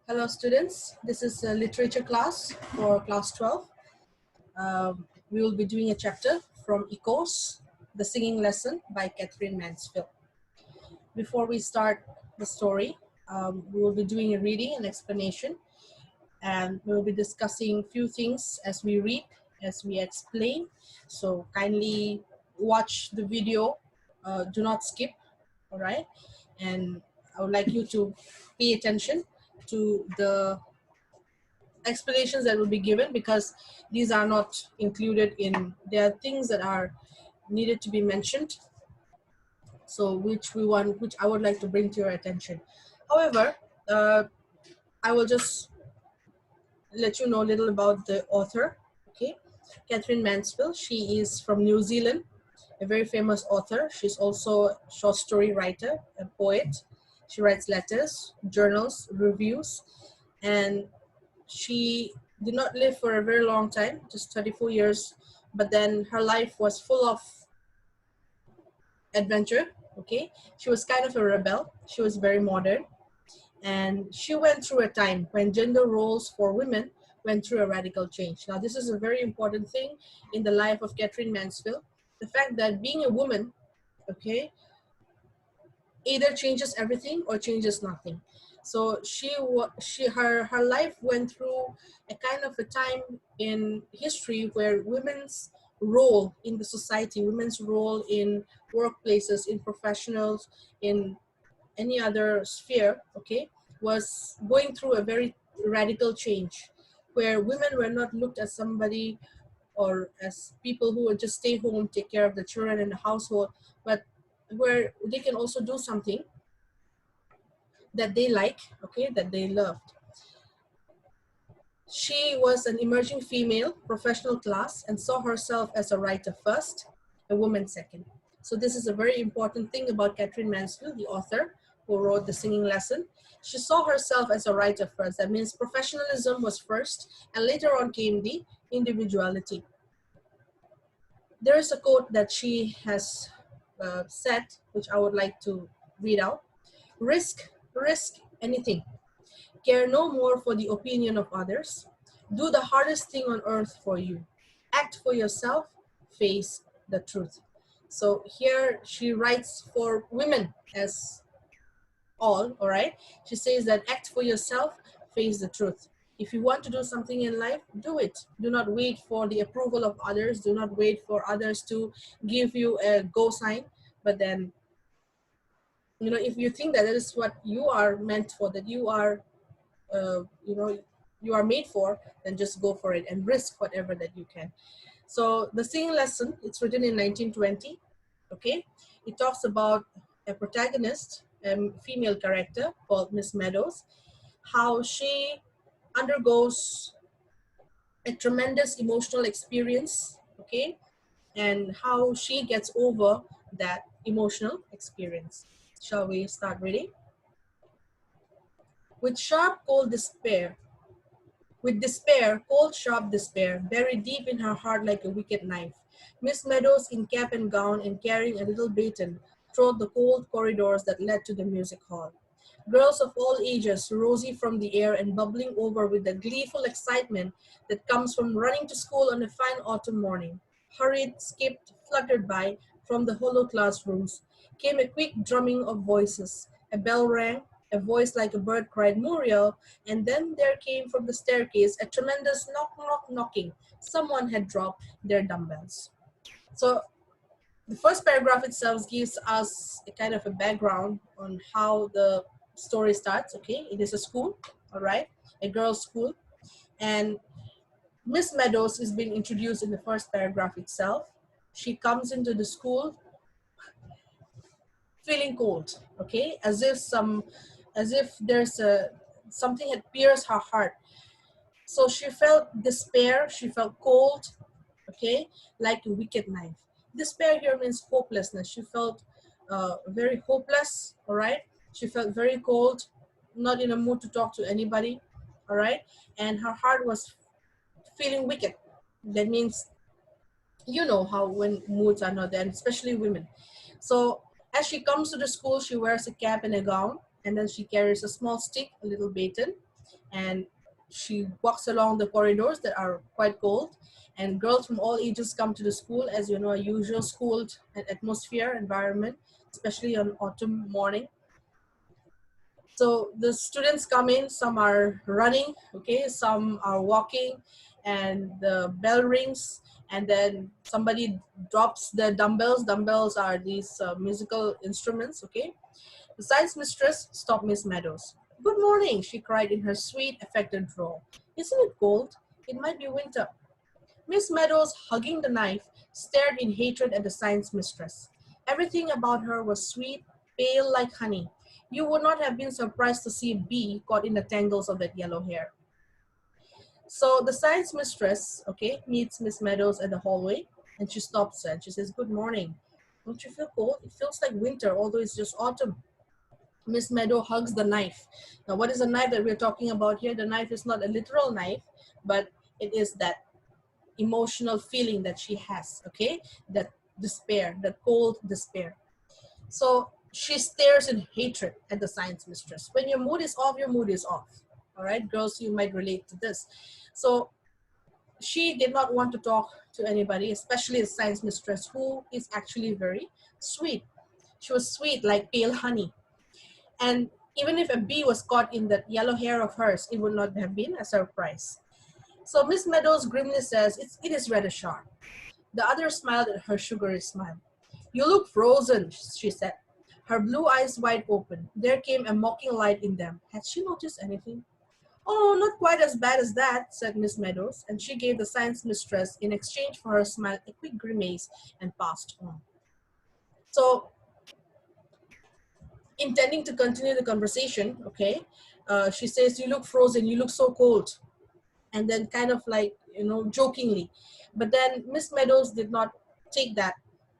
Hello students, this is a literature class for class 12. We will be doing a chapter from Echoes, The Singing Lesson by Catherine Mansfield. Before we start the story, we will be doing a reading and explanation, and we will be discussing few things as we read, as we explain. So kindly watch the video, do not skip, all right? And I would like you to pay attention to the explanations that will be given, because these are not included in, there are things that are needed to be mentioned, so which I would like to bring to your attention. However, uh, I will just let you know a little about the author. Okay, Catherine Mansfield, she is from New Zealand, a very famous author. She's also a short story writer, a poet. She writes letters, journals, reviews, and she did not live for a very long time, just 34 years, but then her life was full of adventure. Okay, she was kind of a rebel. She was very modern, and she went through a time when gender roles for women went through a radical change. Now, this is a very important thing in the life of Catherine Mansfield. The fact that being a woman, okay, either changes everything or changes nothing. So her life went through a kind of a time in history where women's role in the society, women's role in workplaces, in professionals, in any other sphere, okay, was going through a very radical change, where women were not looked as somebody or as people who would just stay home, take care of the children and the household, but where they can also do something that they like, okay, that they loved. She was an emerging female, professional class, and saw herself as a writer first, a woman second. So this is a very important thing about Catherine Mansfield, the author who wrote The Singing Lesson. She saw herself as a writer first. That means professionalism was first, and later on came the individuality. There is a quote that she has said, which I would like to read out. Risk anything. Care no more for the opinion of others. Do the hardest thing on earth for you. Act for yourself. Face the truth. So here she writes for women as all right? She says that act for yourself, face the truth. If you want to do something in life, do it. Do not wait for the approval of others. Do not wait for others to give you a go sign. But then, if you think that that is what you are meant for, that you are you are made for, then just go for it and risk whatever that you can. So The Singing Lesson, it's written in 1920. Okay, it talks about a protagonist, a female character called Miss Meadows, how she undergoes a tremendous emotional experience, okay, and how she gets over that emotional experience. Shall we start reading? With sharp, cold despair, With despair, cold, sharp despair, buried deep in her heart like a wicked knife, Miss Meadows, in cap and gown and carrying a little baton, trod the cold corridors that led to the music hall. Girls of all ages, rosy from the air and bubbling over with the gleeful excitement that comes from running to school on a fine autumn morning, hurried, skipped, fluttered by from the hollow classrooms. Came a quick drumming of voices. A bell rang, a voice like a bird cried Muriel, and then there came from the staircase a tremendous knock, knock, knocking. Someone had dropped their dumbbells. So the first paragraph itself gives us a kind of a background on how the story starts. Okay, it is a school, all right, a girls' school, and Miss Meadows is being introduced in the first paragraph itself. She comes into the school feeling cold, okay, as if there's a something had pierced her heart. So she felt despair, she felt cold, okay, like a wicked knife. Despair here means hopelessness. She felt very hopeless, all right? She felt very cold, not in a mood to talk to anybody, all right? And her heart was feeling wicked. That means, you know how when moods are not there, especially women. So as she comes to the school, she wears a cap and a gown, and then she carries a small stick, a little baton. And she walks along the corridors that are quite cold, and girls from all ages come to the school, as you know, a usual school atmosphere environment, especially on autumn morning. So the students come in, some are running, okay, some are walking, and the bell rings, and then somebody drops the dumbbells. Dumbbells are these musical instruments, okay. The science mistress stopped Miss Meadows. "Good morning," she cried in her sweet, affected drawl. "Isn't it cold? It might be winter." Miss Meadows, hugging the knife, stared in hatred at the science mistress. Everything about her was sweet, pale like honey. You would not have been surprised to see a bee caught in the tangles of that yellow hair. So the science mistress, okay, meets Miss Meadows at the hallway, and she stops her and she says, "Good morning. Don't you feel cold? It feels like winter, although it's just autumn." Miss Meadow hugs the knife. Now, what is the knife that we're talking about here? The knife is not a literal knife, but it is that emotional feeling that she has, okay? That despair, that cold despair. So she stares in hatred at the science mistress. When your mood is off, your mood is off. All right, girls, you might relate to this. So she did not want to talk to anybody, especially the science mistress, who is actually very sweet. She was sweet like pale honey. And even if a bee was caught in that yellow hair of hers, it would not have been a surprise. So Miss Meadows grimly says, it is rather sharp." The other smiled at her sugary smile. "You look frozen," she said, her blue eyes wide open. There came a mocking light in them. Had she noticed anything? "Oh, not quite as bad as that," said Miss Meadows, and she gave the science mistress, in exchange for her smile, a quick grimace and passed on. So, intending to continue the conversation, okay, she says, "You look frozen, you look so cold." And then kind of like, jokingly. But then Miss Meadows did not take that,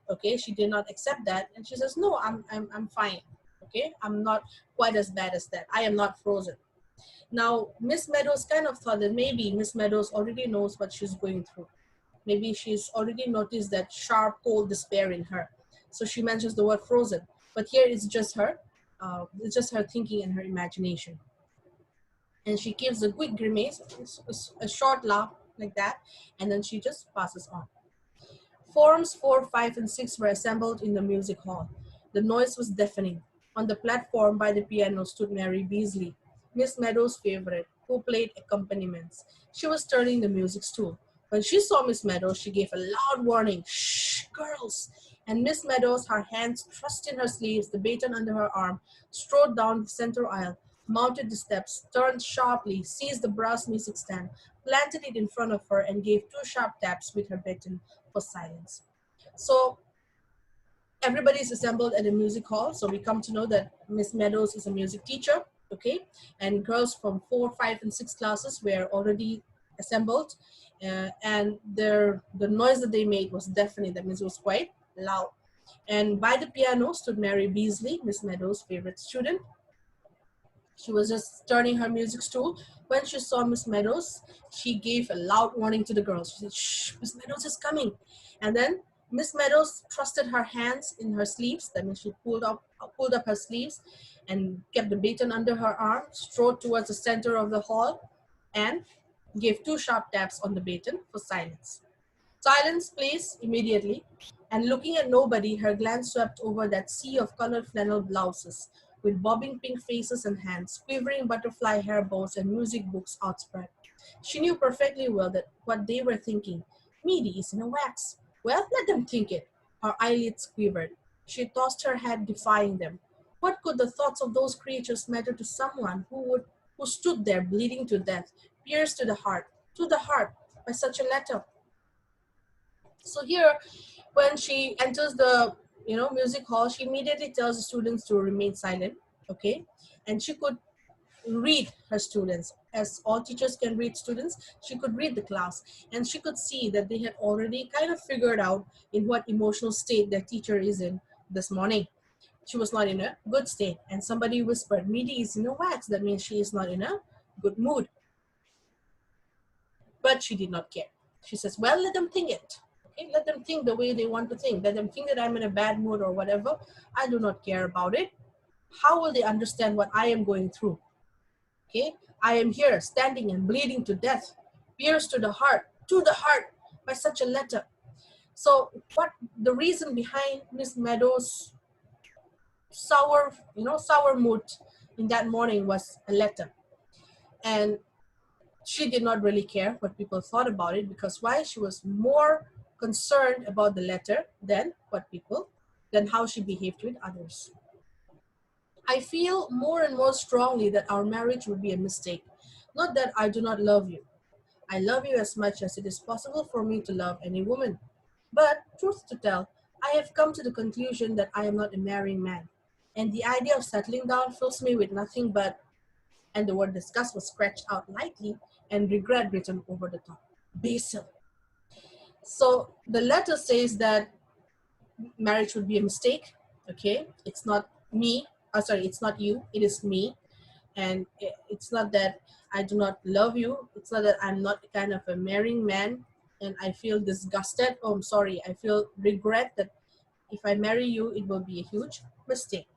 okay? She did not accept that. And she says, "No, I'm fine, okay? I'm not quite as bad as that. I am not frozen." Now, Miss Meadows kind of thought that maybe Miss Meadows already knows what she's going through. Maybe she's already noticed that sharp, cold despair in her. So she mentions the word frozen. But here it's just her thinking and her imagination. And she gives a quick grimace, a short laugh like that, and then she just passes on. Forms 4, 5, and 6 were assembled in the music hall. The noise was deafening. On the platform by the piano stood Mary Beasley, Miss Meadows' favorite, who played accompaniments. She was turning the music stool. When she saw Miss Meadows, she gave a loud warning, "Shh, girls!" And Miss Meadows, her hands thrust in her sleeves, the baton under her arm, strode down the center aisle, mounted the steps, turned sharply, seized the brass music stand, planted it in front of her, and gave 2 sharp taps with her baton for silence. So everybody is assembled at the music hall. So we come to know that Miss Meadows is a music teacher, okay? And girls from 4, 5, and 6 classes were already assembled. And the noise that they made was deafening. That means it was quite loud. And by the piano stood Mary Beasley, Miss Meadows' favorite student. She was just turning her music stool. When she saw Miss Meadows, she gave a loud warning to the girls. She said, "Shh, Miss Meadows is coming." And then Miss Meadows thrusted her hands in her sleeves. That means she pulled up her sleeves and kept the baton under her arm, strode towards the center of the hall, and gave 2 sharp taps on the baton for silence. "Silence, please," immediately. And looking at nobody, her glance swept over that sea of colored flannel blouses, with bobbing pink faces and hands, quivering butterfly hair bows, and music books outspread. She knew perfectly well that what they were thinking. "Meady is in a wax." Well, let them think it. Her eyelids quivered. She tossed her head, defying them. What could the thoughts of those creatures matter to someone who stood there bleeding to death, pierced to the heart, by such a letter? So here, when she enters the music hall, she immediately tells the students to remain silent, okay? And she could read her students, as all teachers can read students. She could read the class, and she could see that they had already kind of figured out in what emotional state their teacher is in this morning. She was not in a good state, and somebody whispered, "Meady is in a wax." That means she is not in a good mood. But she did not care. She says, "Well, let them think it. Okay, let them think the way they want to think. Let them think that I'm in a bad mood or whatever. I do not care about it. How will they understand what I am going through? Okay, I am here, standing and bleeding to death, pierced to the heart, by such a letter. So what the reason behind Miss Meadows' sour mood in that morning was a letter. And she did not really care what people thought about it, because why? She was more concerned about the letter than how she behaved with others. I feel more and more strongly that our marriage would be a mistake. Not that I do not love you. I love you as much as it is possible for me to love any woman. But, truth to tell, I have come to the conclusion that I am not a marrying man. And the idea of settling down fills me with nothing but, and the word disgust was scratched out lightly, and regret written over the top. Basil. So the letter says that marriage would be a mistake. Okay, it's not me. Sorry, it's not you. It is me. And it's not that I do not love you. It's not that I'm not kind of a marrying man, and I feel disgusted. Oh, I'm sorry. I feel regret that if I marry you, it will be a huge mistake.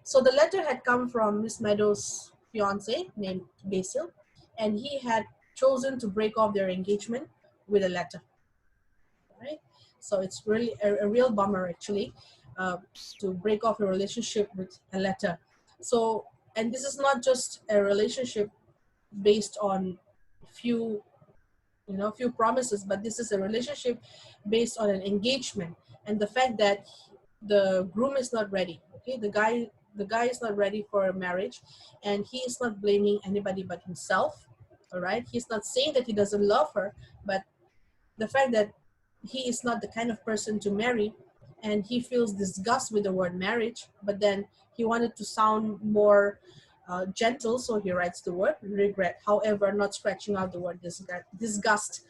So the letter had come from Miss Meadows' fiance named Basil, and he had chosen to break off their engagement with a letter. Right? So it's really a real bummer, actually, uh, to break off a relationship with a letter. So, and this is not just a relationship based on few few promises, but this is a relationship based on an engagement, and the fact that the groom is not ready. Okay, the guy is not ready for a marriage, and he is not blaming anybody but himself. All right, he's not saying that he doesn't love her, but the fact that he is not the kind of person to marry, and he feels disgust with the word marriage, but then he wanted to sound more gentle, so he writes the word regret, however not scratching out the word disgust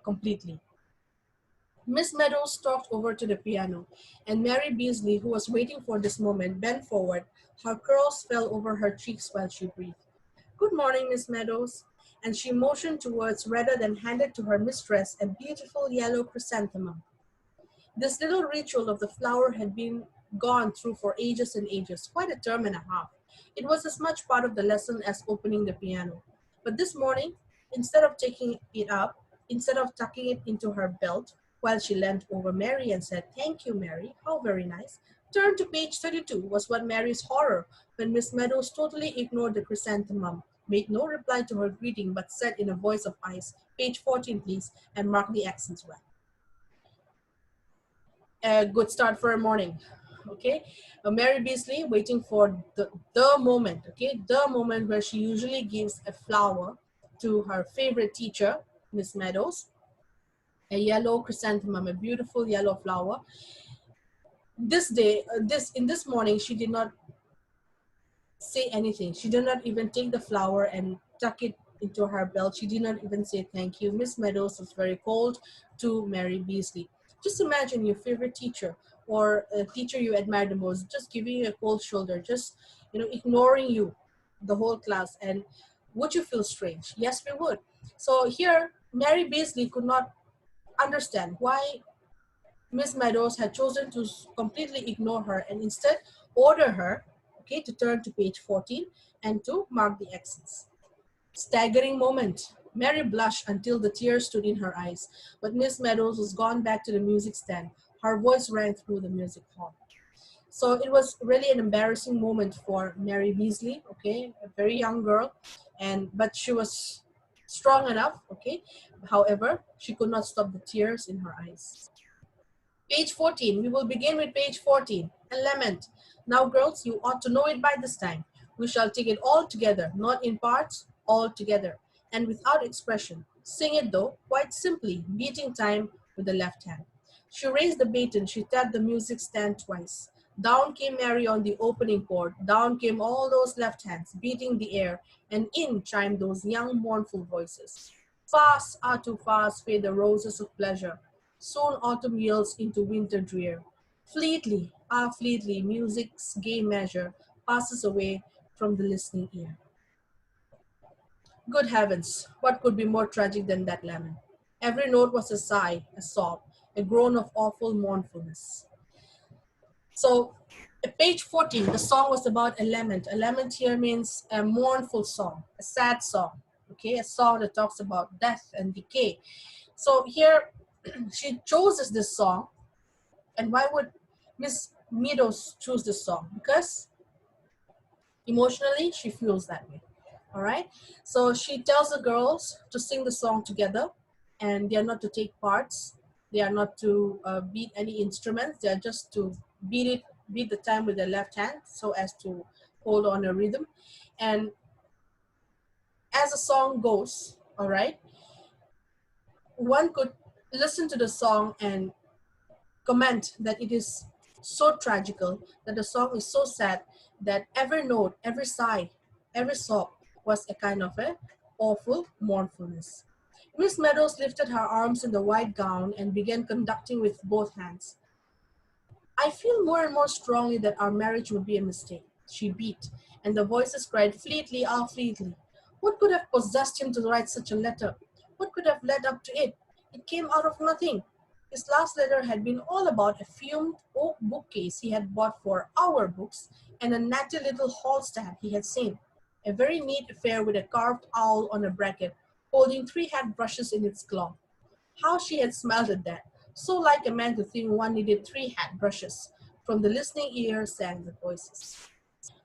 completely. Miss Meadows stalked over to the piano, and Mary Beasley, who was waiting for this moment, bent forward. Her curls fell over her cheeks while she breathed. Good morning, Miss Meadows. And she motioned towards rather than handed to her mistress a beautiful yellow chrysanthemum. This little ritual of the flower had been gone through for ages and ages, quite a term and a half. It was as much part of the lesson as opening the piano. But this morning, instead of taking it up, instead of tucking it into her belt, while she leant over Mary and said, Thank you, Mary, how very nice. Turn to page 32 was what Mary's horror when Miss Meadows totally ignored the chrysanthemum, made no reply to her greeting, but said in a voice of ice, Page 14, please, and mark the accents well. A good start for a morning. Okay, Mary Beasley waiting for the moment, okay, the moment where she usually gives a flower to her favorite teacher, Miss Meadows, a yellow chrysanthemum, a beautiful yellow flower. This day, this morning, she did not say anything. She did not even take the flower and tuck it into her belt. She did not even say thank you. Miss Meadows was very cold to Mary Beasley. Just imagine your favorite teacher or a teacher you admire the most just giving you a cold shoulder, just ignoring you the whole class. And would you feel strange? Yes, we would. So here, Mary Beasley could not understand why Miss Meadows had chosen to completely ignore her and instead order her, okay, to turn to page 14 and to mark the accents. Staggering moment. Mary blushed until the tears stood in her eyes, but Miss Meadows was gone back to the music stand. Her voice rang through the music hall. So it was really an embarrassing moment for Mary Beasley, okay, a very young girl, but she was strong enough, okay. However, she could not stop the tears in her eyes. Page 14. We will begin with page 14. A lament. Now, girls, you ought to know it by this time. We shall take it all together, not in parts, all together, and without expression. Sing it, though, quite simply, beating time with the left hand. She raised the baton. She tapped the music stand twice. Down came Mary on the opening chord. Down came all those left hands, beating the air, and in chimed those young, mournful voices. Fast, ah, too fast fade the roses of pleasure. Soon autumn yields into winter drear. Fleetly, ah fleetly, music's gay measure passes away from the listening ear. Good heavens, what could be more tragic than that lament? Every note was a sigh, a sob, a groan of awful mournfulness. So At page 14, the song was about a lament. A lament here means a mournful song, a sad song, okay, a song that talks about death and decay. So here she chooses this song. And why would Miss Meadows choose this song? Because emotionally she feels that way. All right. So she tells the girls to sing the song together, and they are not to take parts. They are not to beat any instruments. They are just to beat the time with their left hand so as to hold on a rhythm. And as the song goes, all right, one could listen to the song and comment that it is so tragical, that the song is so sad, that every note, every sigh, every sob was a kind of a awful mournfulness. Miss Meadows lifted her arms in the white gown and began conducting with both hands. I feel more and more strongly that our marriage would be a mistake, she beat, and the voices cried fleetly, ah, fleetly. What could have possessed him to write such a letter? What could have led up to it? It came out of nothing. His last letter had been all about a fumed oak bookcase he had bought for our books and a natty little hall stand he had seen. A very neat affair with a carved owl on a bracket, holding 3 hat brushes in its claw. How she had smiled at that! So like a man to think one needed 3 hat brushes. From the listening ear sang the voices.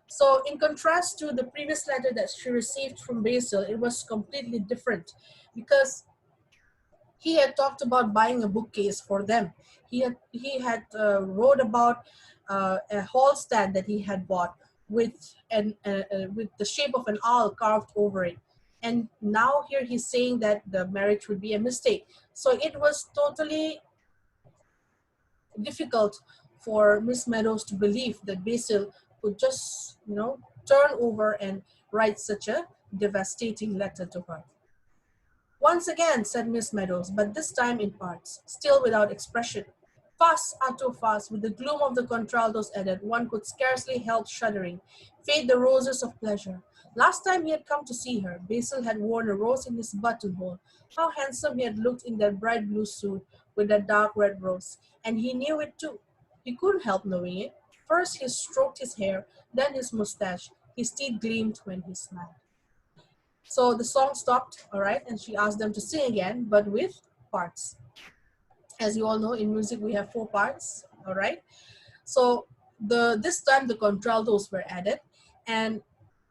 So, in contrast to the previous letter that she received from Basil, it was completely different because he had talked about buying a bookcase for them. He had wrote about a hall stand that he had bought with the shape of an owl carved over it. And now here he's saying that the marriage would be a mistake. So it was totally difficult for Miss Meadows to believe that Basil could just, turn over and write such a devastating letter to her. Once again, said Miss Meadows, but this time in parts, still without expression. Fast, Otto, fast, with the gloom of the contraltos added, one could scarcely help shuddering. Fade the roses of pleasure. Last time he had come to see her, Basil had worn a rose in his buttonhole. How handsome he had looked in that bright blue suit with that dark red rose. And he knew it too. He couldn't help knowing it. First he stroked his hair, then his mustache. His teeth gleamed when he smiled. So the song stopped, all right, and she asked them to sing again, but with parts. As you all know, in music we have 4 parts, all right. So this time the contraltos were added, and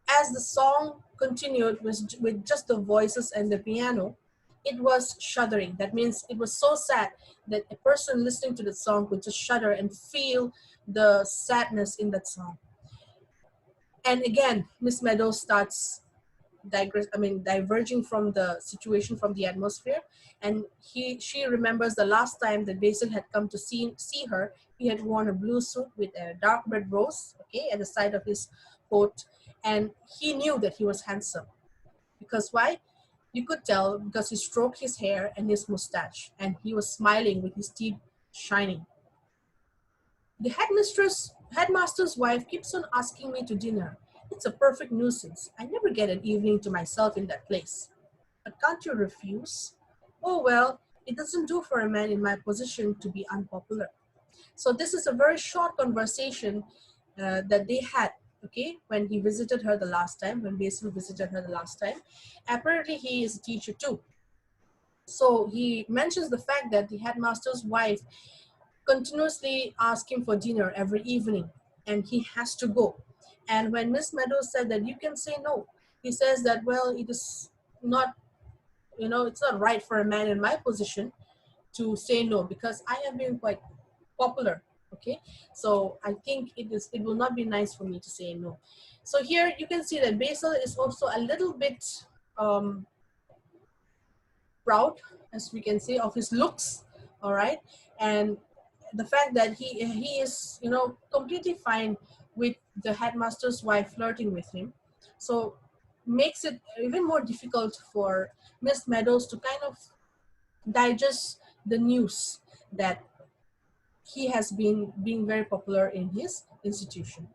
as the song continued with just the voices and the piano, it was shuddering. That means it was so sad that a person listening to the song could just shudder and feel the sadness in that song. And again, Miss Meadows starts diverging from the situation, from the atmosphere. And she remembers the last time that Basil had come to see her. He had worn a blue suit with a dark red rose, okay, at the side of his coat. And he knew that he was handsome. Because why? You could tell because he stroked his hair and his mustache, and he was smiling with his teeth shining. The headmaster's wife keeps on asking me to dinner. It's a perfect nuisance. I never get an evening to myself in that place. But can't you refuse? Oh well, it doesn't do for a man in my position to be unpopular. So this is a very short conversation that they had, okay, when he visited her the last time, when Basil visited her the last time. Apparently he is a teacher too. So he mentions the fact that the headmaster's wife continuously ask him for dinner every evening, and he has to go. And when Miss Meadows said that you can say no, he says that, well, it is not, it's not right for a man in my position to say no because I have been quite popular. Okay, so I think it will not be nice for me to say no. So here you can see that Basil is also a little bit um, proud, as we can say, of his looks, all right, and the fact that he is completely fine with the headmaster's wife flirting with him. So makes it even more difficult for Miss Meadows to kind of digest the news that he has been being very popular in his institution.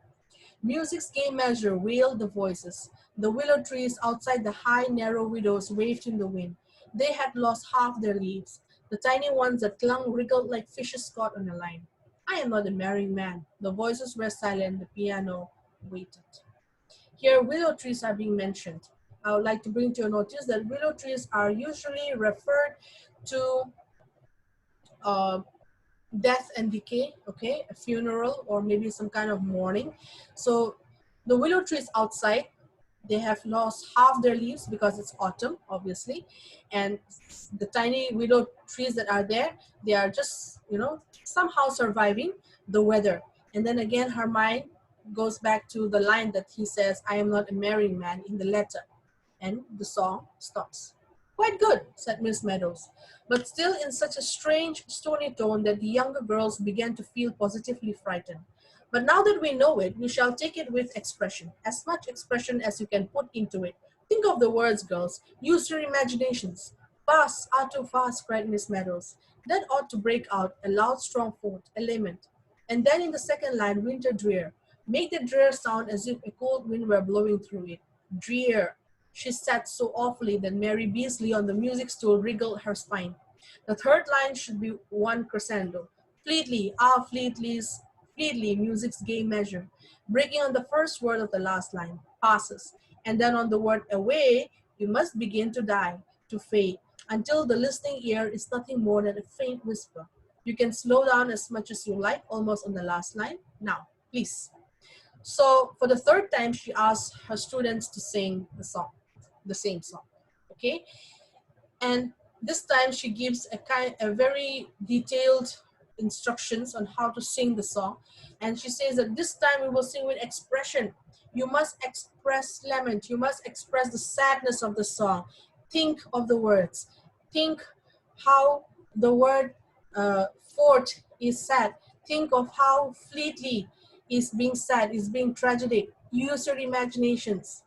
Music's gay measure wailed the voices. The willow trees outside the high, narrow windows waved in the wind. They had lost half their leaves. The tiny ones that clung wriggled like fishes caught on a line. I am not a marrying man. The voices were silent, the piano waited. Here, willow trees are being mentioned. I would like to bring to your notice that willow trees are usually referred to uh, death and decay, okay, a funeral or maybe some kind of mourning. So the willow trees outside, they have lost half their leaves because it's autumn, obviously, and the tiny willow trees that are there, they are just, you know, somehow surviving the weather. And then again, her mind goes back to the line that he says, I am not a marrying man, in the letter, and the song stops. Quite good, said Miss Meadows, but still in such a strange, stony tone that the younger girls began to feel positively frightened. But now that we know it, we shall take it with expression, as much expression as you can put into it. Think of the words, girls. Use your imaginations. Fast, are too fast, cried Miss Meadows. That ought to break out a loud, strong fourth, a lament. And then in the second line, winter drear. Make the drear sound as if a cold wind were blowing through it. Drear. She sat so awfully that Mary Beasley on the music stool wriggled her spine. The third line should be one crescendo. Fleetly, fleetly, music's gay measure, breaking on the first word of the last line, passes, and then on the word away, you must begin to die, to fade, until the listening ear is nothing more than a faint whisper. You can slow down as much as you like, almost on the last line. Now, please. So for the third time, she asked her students to sing the song, the same song. Okay, and this time she gives a very detailed instructions on how to sing the song, and she says that this time we will sing with expression. You must express lament. You must express the sadness of the song. Think of the words. Think how the word fort is sad. Think of how fleetly is being sad, is being tragic. Use your imaginations.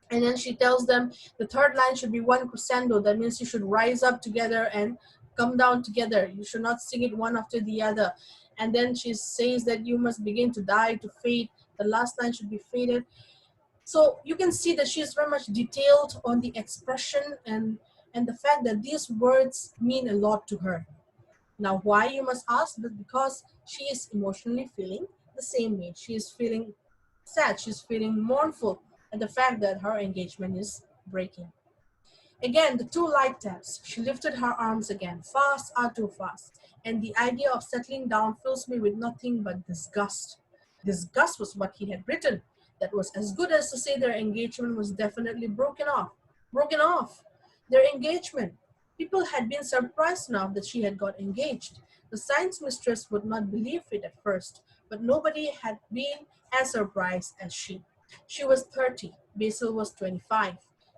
And then she tells them the third line should be one crescendo. That means you should rise up together and come down together. You should not sing it one after the other. And then she says that you must begin to die, to fade. The last line should be faded. So you can see that she's very much detailed on the expression and the fact that these words mean a lot to her. Now, why, you must ask? But because she is emotionally feeling the same way. She is feeling sad. She's feeling mournful at the fact that her engagement is breaking. Again, the two light taps. She lifted her arms again. Fast, are too fast. And the idea of settling down fills me with nothing but disgust. Disgust was what he had written. That was as good as to say their engagement was definitely broken off. Broken off. Their engagement. People had been surprised now that she had got engaged. The science mistress would not believe it at first, but nobody had been as surprised as she. She was 30, Basil was 25.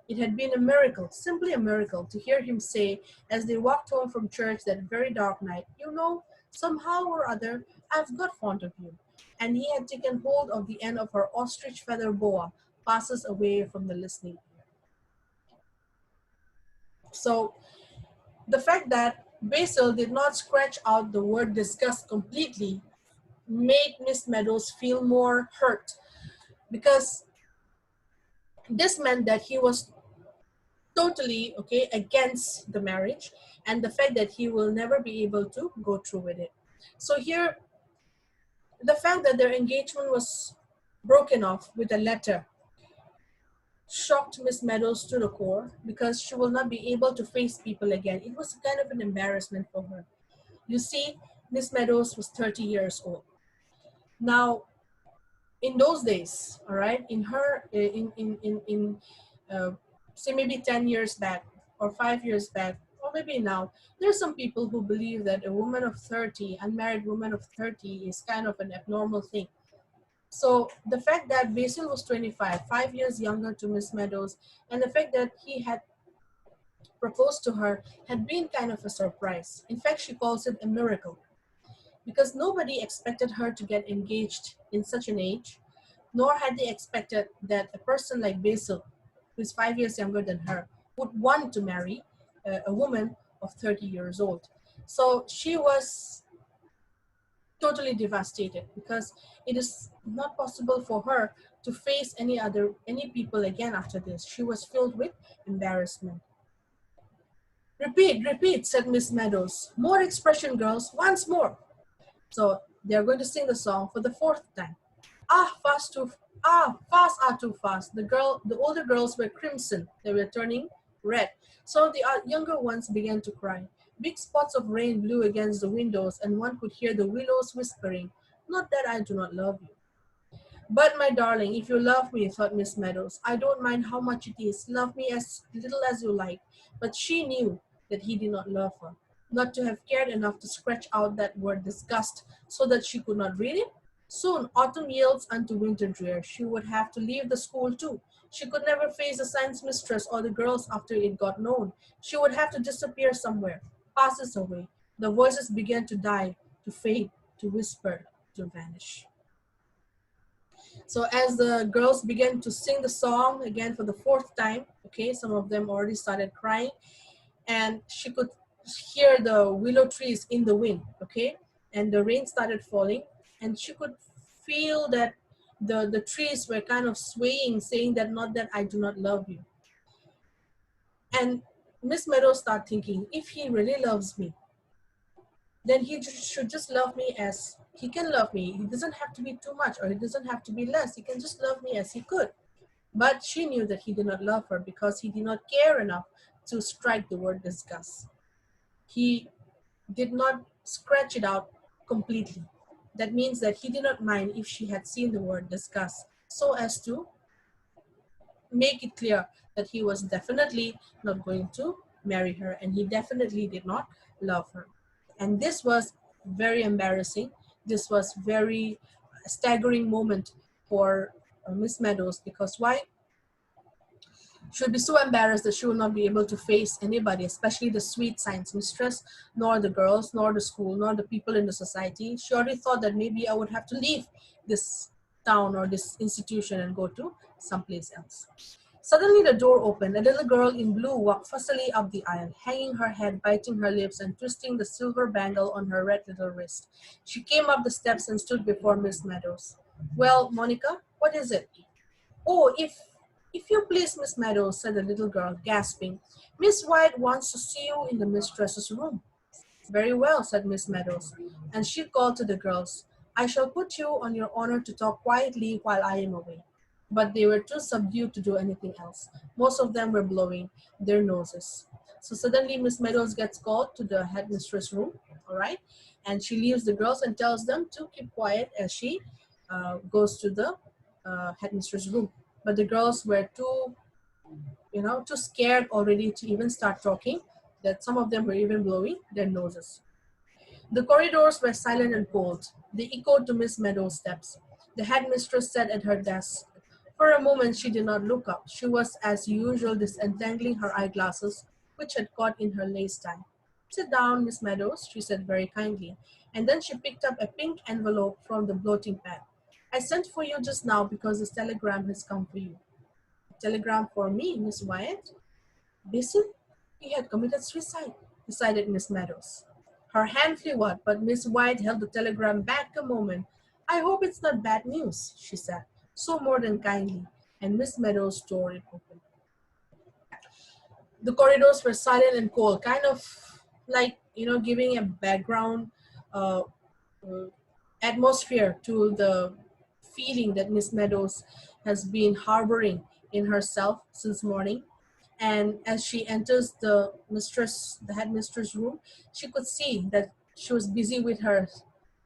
It had been a miracle, simply a miracle, to hear him say, as they walked home from church that very dark night, you know, somehow or other, I've got fond of you. And he had taken hold of the end of her ostrich feather boa, passes away from the listening ear. So the fact that Basil did not scratch out the word disgust completely made Miss Meadows feel more hurt, because this meant that he was totally against the marriage and the fact that he will never be able to go through with it. So here, the fact that their engagement was broken off with a letter shocked Miss Meadows to the core, because she will not be able to face people again. It was kind of an embarrassment for her. You see, Miss Meadows was 30 years old. Now, in those days, all right, in her, say maybe 10 years back or 5 years back, or maybe now, there's some people who believe that a woman of 30, unmarried woman of 30 is kind of an abnormal thing. So the fact that Basil was 25, 5 years younger to Miss Meadows, and the fact that he had proposed to her had been kind of a surprise. In fact, she calls it a miracle, because nobody expected her to get engaged in such an age, nor had they expected that a person like Basil, who is 5 years younger than her, would want to marry a woman of 30 years old. So she was totally devastated, because it is not possible for her to face any people again after this. She was filled with embarrassment. Repeat, repeat, said Miss Meadows. More expression, girls, once more. So They are going to sing the song for the fourth time. Fast are too fast. The older girls were crimson. They were turning red. Some of the younger ones began to cry. Big spots of rain blew against the windows, and one could hear the willows whispering, "Not that I do not love you." "But, my darling, if you love me," thought Miss Meadows, "I don't mind how much it is. Love me as little as you like." But she knew that he did not love her. Not to have cared enough to scratch out that word disgust so that she could not read it. Soon autumn yields unto winter drear. She would have to leave the school too. She could never face the science mistress or the girls after it got known. She would have to disappear somewhere, passes away. The voices began to die, to fade, to whisper, to vanish. So as the girls began to sing the song again for the fourth time, okay, some of them already started crying, and she could hear the willow trees in the wind, okay, and the rain started falling, and she could feel that the trees were kind of swaying, saying that, "Not that I do not love you." And Miss Meadows started thinking, if he really loves me, then he should just love me as he can love me. He doesn't have to be too much, or he doesn't have to be less. He can just love me as he could. But she knew that he did not love her because he did not care enough to strike the word disgust. He did not scratch it out completely. That means that he did not mind if she had seen the word disgust, so as to make it clear that he was definitely not going to marry her, and he definitely did not love her. And this was very embarrassing. This was very staggering moment for Miss Meadows, because why? She would be so embarrassed that she would not be able to face anybody, especially the sweet science mistress, nor the girls, nor the school, nor the people in the society. She already thought that maybe I would have to leave this town or this institution and go to someplace else. Suddenly the door opened. A little girl in blue walked fussily up the aisle, hanging her head, biting her lips, and twisting the silver bangle on her red little wrist. She came up the steps and stood before Miss Meadows. "Well, Monica, what is it?" "Oh, if you please, Miss Meadows," said the little girl, gasping, "Miss White wants to see you in the mistress's room." "Very well," said Miss Meadows, and she called to the girls, "I shall put you on your honor to talk quietly while I am away." But they were too subdued to do anything else. Most of them were blowing their noses. So suddenly Miss Meadows gets called to the headmistress room, all right? And she leaves the girls and tells them to keep quiet as she goes to the headmistress room. But the girls were too scared already to even start talking, that some of them were even blowing their noses. The corridors were silent and cold. They echoed to Miss Meadows' steps. The headmistress sat at her desk. For a moment she did not look up. She was, as usual, disentangling her eyeglasses, which had caught in her lace tie. "Sit down, Miss Meadows," she said very kindly, and then she picked up a pink envelope from the blotting pad. "I sent for you just now because this telegram has come for you." "A telegram for me, Miss Wyatt?" "Basil? He had committed suicide," decided Miss Meadows. Her hand flew out, but Miss White held the telegram back a moment. "I hope it's not bad news," she said, so more than kindly, and Miss Meadows tore it open. The corridors were silent and cold, kind of like, giving a background uh, uh, atmosphere to the feeling that Miss Meadows has been harboring in herself since morning. And as she enters the headmistress room, she could see that she was busy with her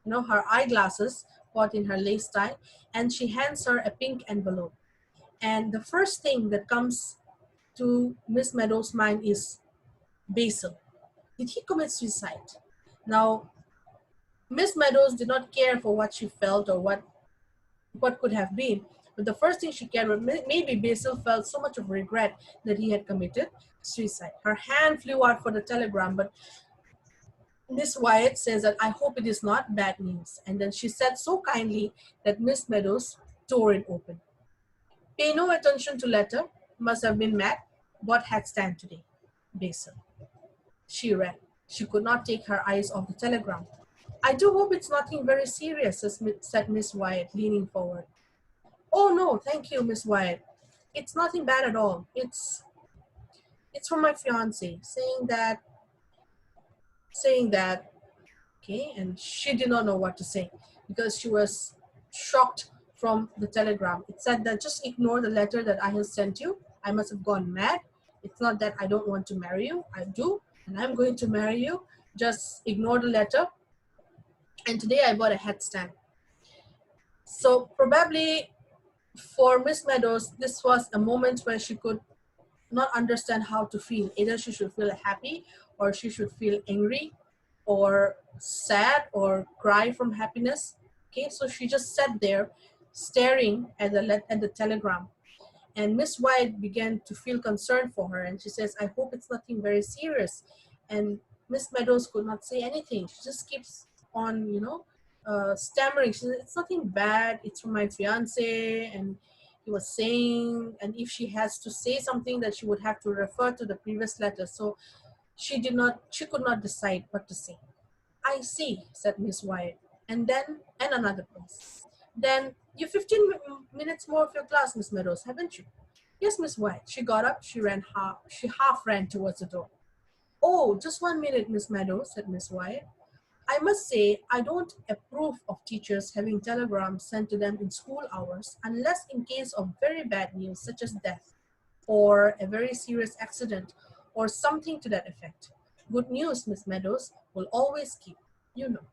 eyeglasses caught in her lace tie, and she hands her a pink envelope. And the first thing that comes to Miss Meadows' mind is Basil. Did he commit suicide? Now, Miss Meadows did not care for what she felt or what could have been. But the first thing she cared was maybe Basil felt so much of regret that he had committed suicide. Her hand flew out for the telegram, but Miss Wyatt says that, "I hope it is not bad news." And then she said so kindly that Miss Meadows tore it open. "Pay no attention to letter. Must have been mad. What had stand today? Basil." She read. She could not take her eyes off the telegram. "I do hope it's nothing very serious," said Miss Wyatt, leaning forward. "Oh no, thank you, Miss Wyatt. It's nothing bad at all. It's from my fiance saying that Okay, and she did not know what to say because she was shocked from the telegram. It said that just ignore the letter that I have sent you. I must have gone mad. It's not that I don't want to marry you. I do, and I'm going to marry you. Just ignore the letter. And today I bought a headstand. So probably for Miss Meadows, this was a moment where she could not understand how to feel. Either she should feel happy or she should feel angry or sad or cry from happiness. Okay, so she just sat there staring at the telegram. And Miss White began to feel concerned for her, and she says, I hope it's nothing very serious. And Miss Meadows could not say anything. She just keeps on, stammering. She says, it's nothing bad. It's from my fiance. And he was saying, and if she has to say something, that she would have to refer to the previous letter. So she could not decide what to say. I see, said Miss White. And another place. Then you 15 minutes more of your class, Miss Meadows, haven't you? Yes, Miss White. She got up, she half ran towards the door. Oh, just 1 minute, Miss Meadows, said Miss White. I must say, I don't approve of teachers having telegrams sent to them in school hours unless in case of very bad news such as death or a very serious accident or something to that effect. Good news, Miss Meadows, will always keep, you know.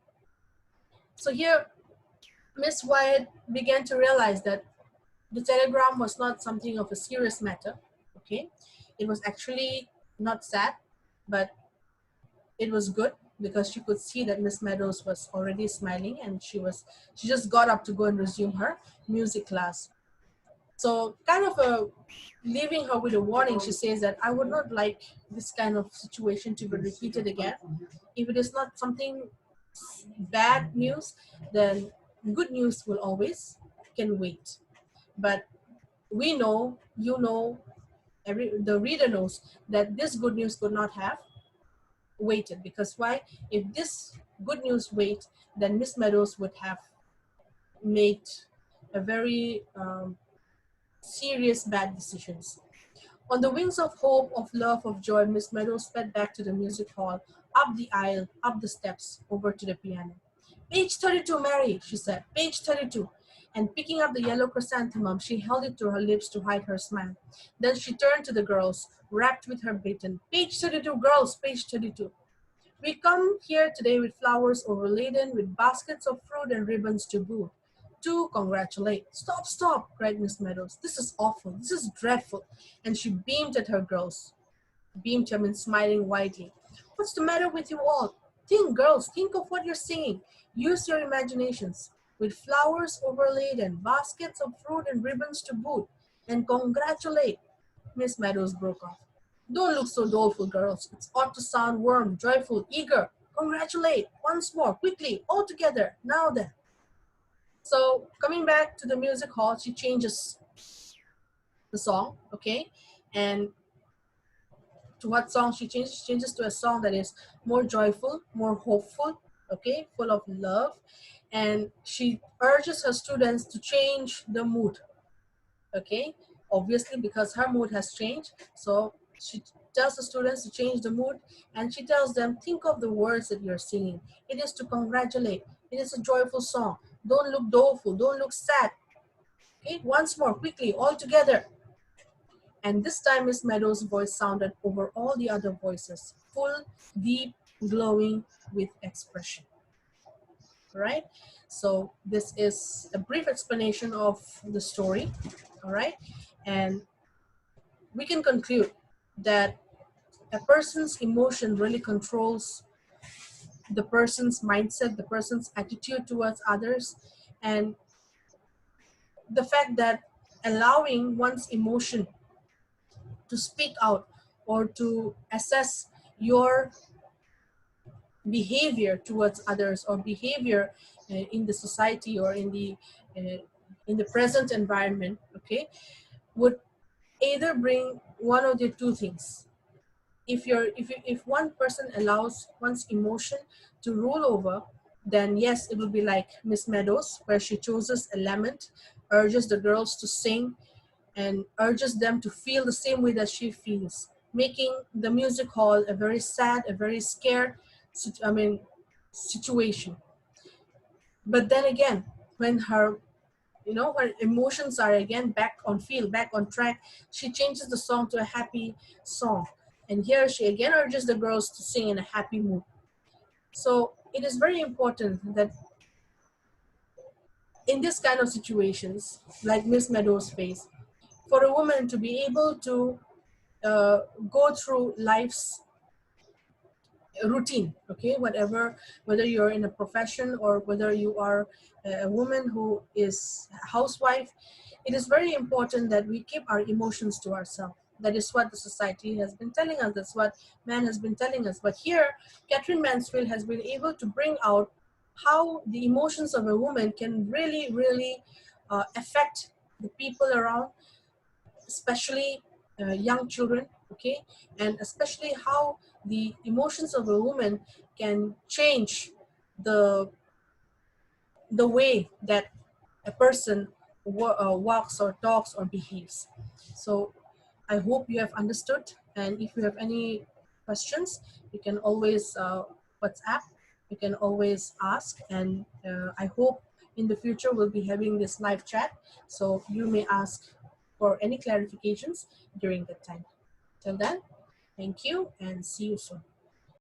So here, Miss White began to realize that the telegram was not something of a serious matter. Okay, it was actually not sad, but it was good because she could see that Miss Meadows was already smiling, and she just got up to go and resume her music class. So kind of leaving her with a warning, she says that I would not like this kind of situation to be repeated again. If it is not something bad news, then good news will always can wait. But we know, the reader knows that this good news could not have waited, because why? If this good news wait, then Miss Meadows would have made a very serious bad decisions. On the wings of hope, of love, of joy, Miss Meadows sped back to the music hall, up the aisle, up the steps, over to the piano. Page 32, Mary, she said, page 32. And picking up the yellow chrysanthemum, she held it to her lips to hide her smile. Then she turned to the girls, rapt with her baton. Page 32, girls, page 32. We come here today with flowers overladen, with baskets of fruit and ribbons to boot. To congratulate. Stop, stop, cried Miss Meadows. This is awful. This is dreadful. And she beamed at her girls. Beamed, I mean, smiling widely. What's the matter with you all? Think, girls, think of what you're singing. Use your imaginations. With flowers overladen, baskets of fruit and ribbons to boot. And congratulate. Miss Meadows broke off. Don't look so doleful, girls. It's ought to sound warm, joyful, eager. Congratulate. Once more, quickly, all together. Now then. So coming back to the music hall, she changes the song, okay? And to what song she changes? She changes to a song that is more joyful, more hopeful, okay? Full of love. And she urges her students to change the mood, okay? Obviously, because her mood has changed. So she tells the students to change the mood, and she tells them, think of the words that you're singing. It is to congratulate. It is a joyful song. Don't look doleful. Don't look sad. Okay, once more, quickly, all together. And this time Miss Meadows' voice sounded over all the other voices, full, deep, glowing with expression. All right, so this is a brief explanation of the story. All right, and we can conclude that a person's emotion really controls the person's mindset, the person's attitude towards others, and the fact that allowing one's emotion to speak out or to assess your behavior towards others or behavior in the society or in the present environment, okay, would either bring one of the two things. If one person allows one's emotion to rule over, then yes, it will be like Miss Meadows, where she chooses a lament, urges the girls to sing, and urges them to feel the same way that she feels, making the music hall a very sad, a very scared, situation. But then again, when her her emotions are again back on field, back on track, she changes the song to a happy song, and here she again urges the girls to sing in a happy mood. So it is very important that in this kind of situations, like Miss Meadows face, for a woman to be able to uh, go through life's routine, okay, whether you're in a profession or whether you are a woman who is a housewife, it is very important that we keep our emotions to ourselves. That is what the society has been telling us, that's what man has been telling us. But here Catherine Mansfield has been able to bring out how the emotions of a woman can really affect the people around, especially young children, okay, and especially how the emotions of a woman can change the way that a person walks or talks or behaves. So I hope you have understood, and if you have any questions, you can always WhatsApp, you can always ask, and I hope in the future we'll be having this live chat, so you may ask for any clarifications during that time. Till then, thank you and see you soon.